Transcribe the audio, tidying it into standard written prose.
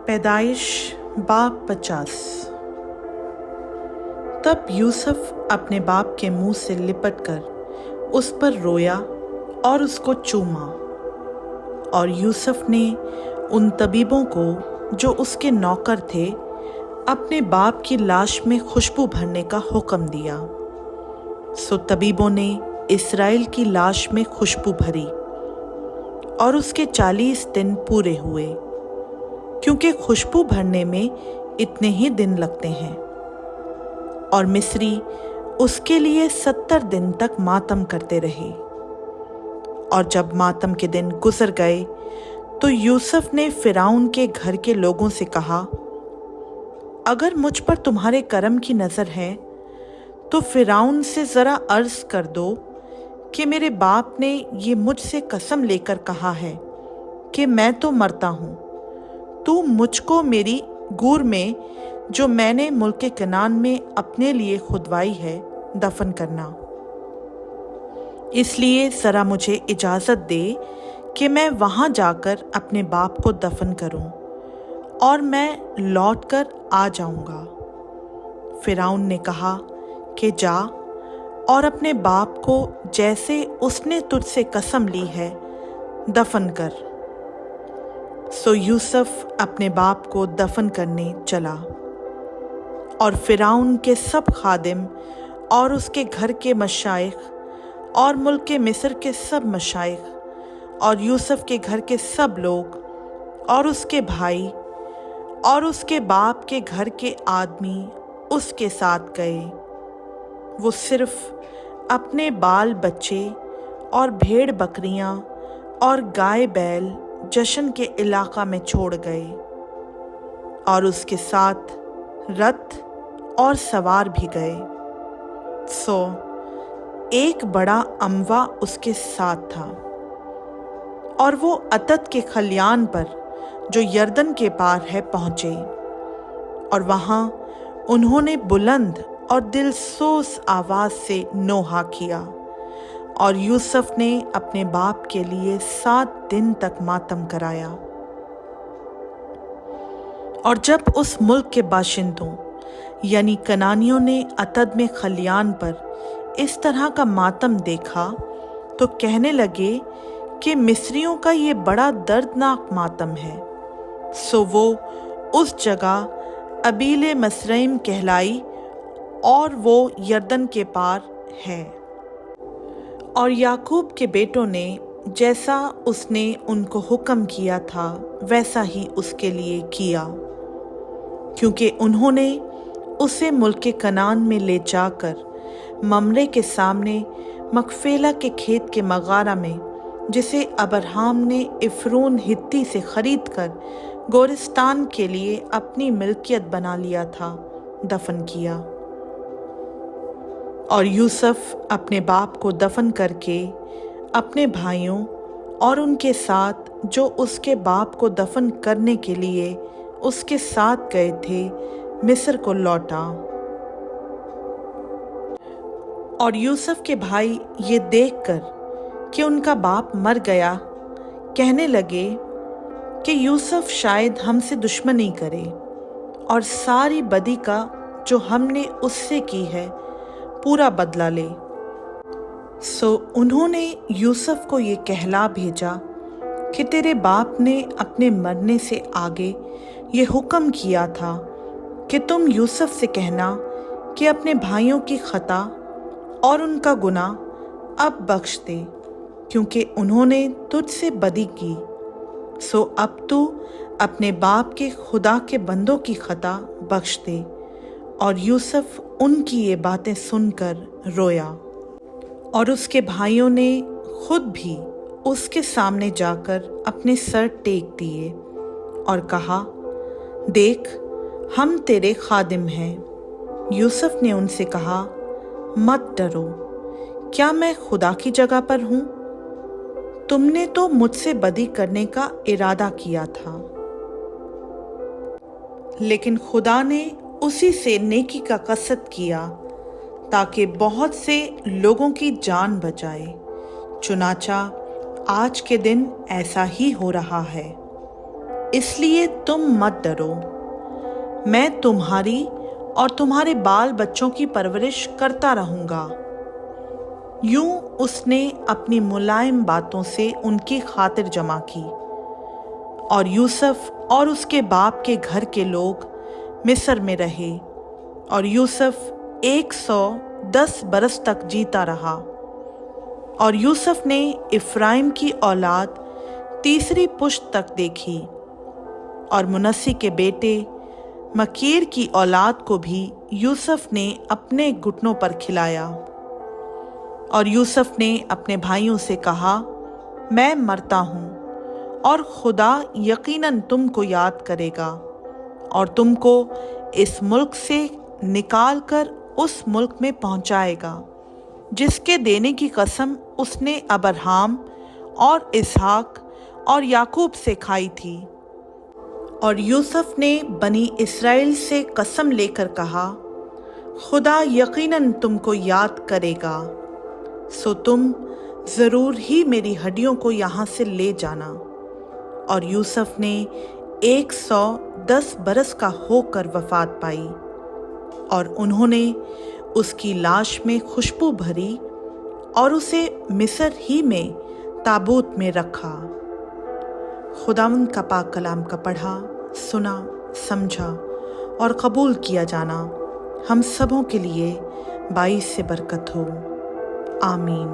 पैदाइश बाब 50। तब यूसुफ अपने बाप के मुंह से लिपटकर उस पर रोया और उसको चूमा। और यूसुफ ने उन तबीबों को जो उसके नौकर थे अपने बाप की लाश में खुशबू भरने का हुक्म दिया। सो तबीबों ने इस्राएल की लाश में खुशबू भरी और उसके 40 दिन पूरे हुए, क्योंकि खुशबू भरने में इतने ही दिन लगते हैं। और मिस्री उसके लिए 70 दिन तक मातम करते रहे। और जब मातम के दिन गुजर गए तो यूसुफ ने फिरौन के घर के लोगों से कहा, अगर मुझ पर तुम्हारे करम की नज़र है तो फिरौन से ज़रा अर्ज़ कर दो कि मेरे बाप ने ये मुझसे कसम लेकर कहा है कि मैं तो मरता हूँ, तू मुझको मेरी गूर में जो मैंने मुल्क कनान में अपने लिए खुदवाई है दफन करना। इसलिए ज़रा मुझे इजाज़त दे कि मैं वहाँ जाकर अपने बाप को दफन करूँ और मैं लौटकर आ जाऊँगा। फिरौन ने कहा कि जा और अपने बाप को जैसे उसने तुझसे कसम ली है दफन कर। सो यूसुफ अपने बाप को दफन करने चला। और फिरौन के सब खादिम और उसके घर के मशाइख और मुल्क के मिस्र के सब मशाइख और यूसुफ के घर के सब लोग और उसके भाई और उसके बाप के घर के आदमी उसके साथ गए। वो सिर्फ अपने बाल बच्चे और भेड़ बकरियां और गाय बैल जशन के इलाका में छोड़ गए। और उसके साथ रथ और सवार भी गए। सो एक बड़ा अमवा उसके साथ था। और वो अतत के खलियान पर जो यरदन के पार है पहुँचे। और वहाँ उन्होंने बुलंद और दिलसोज आवाज़ से नोहा किया। और यूसुफ ने अपने बाप के लिए 7 दिन तक मातम कराया। और जब उस मुल्क के बाशिंदों यानी कनानियों ने अतद में खलियान पर इस तरह का मातम देखा तो कहने लगे कि मिस्रियों का ये बड़ा दर्दनाक मातम है। सो वो उस जगह अबीले मसरैम कहलाई और वो यरदन के पार है। और याकूब के बेटों ने जैसा उसने उनको हुक्म किया था वैसा ही उसके लिए किया, क्योंकि उन्होंने उसे मुल्क कनान में ले जाकर ममरे के सामने मकफेला के खेत के मगारा में, जिसे अब्राहम ने इफ्रून हित्ती से खरीद कर गोरिस्तान के लिए अपनी मिल्कियत बना लिया था, दफन किया। और यूसुफ अपने बाप को दफन करके अपने भाइयों और उनके साथ जो उसके बाप को दफन करने के लिए उसके साथ गए थे मिस्र को लौटा। और यूसुफ के भाई ये देखकर कि उनका बाप मर गया कहने लगे कि यूसुफ शायद हमसे दुश्मनी करे और सारी बदी का जो हमने उससे की है पूरा बदला ले। सो उन्होंने यूसुफ को ये कहला भेजा कि तेरे बाप ने अपने मरने से आगे ये हुक्म किया था कि तुम यूसुफ से कहना कि अपने भाइयों की खता और उनका गुनाह अब बख्श दे, क्योंकि उन्होंने तुझसे बदी की। सो अब तू अपने बाप के खुदा के बंदों की खता बख्श दे। और यूसुफ उनकी ये बातें सुनकर रोया। और उसके भाइयों ने खुद भी उसके सामने जाकर अपने सर टेक दिए और कहा, देख हम तेरे खादिम हैं। यूसुफ ने उनसे कहा, मत डरो, क्या मैं खुदा की जगह पर हूँ? तुमने तो मुझसे बदी करने का इरादा किया था, लेकिन खुदा ने उसी से नेकी का कसद किया ताकि बहुत से लोगों की जान बचाए। चुनाचा आज के दिन ऐसा ही हो रहा है। اس لیے تم مت ڈرو، میں تمہاری اور تمہارے بال بچوں کی پرورش کرتا رہوں گا۔ یوں اس نے اپنی ملائم باتوں سے ان کی خاطر جمع کی، اور یوسف اور اس کے باپ کے گھر کے لوگ مصر میں رہے، اور یوسف 110 برس تک جیتا رہا۔ اور یوسف نے افرائیم کی اولاد تیسری پشت تک دیکھی، اور منسی کے بیٹے مکیر کی اولاد کو بھی یوسف نے اپنے گھٹنوں پر کھلایا۔ اور یوسف نے اپنے بھائیوں سے کہا، میں مرتا ہوں، اور خدا یقیناً تم کو یاد کرے گا، اور تم کو اس ملک سے نکال کر اس ملک میں پہنچائے گا جس کے دینے کی قسم اس نے ابراہیم اور اسحاق اور یعقوب سے کھائی تھی۔ اور یوسف نے بنی اسرائیل سے قسم لے کر کہا، خدا یقیناً تم کو یاد کرے گا، سو تم ضرور ہی میری ہڈیوں کو یہاں سے لے جانا۔ اور یوسف نے 110 برس کا ہو کر وفات پائی، اور انہوں نے اس کی لاش میں خوشبو بھری اور اسے مصر ہی میں تابوت میں رکھا۔ خداوند کا پاک کلام کا پڑھا، سنا، سمجھا اور قبول کیا جانا ہم سبوں کے لیے باعث برکت ہو۔ آمین۔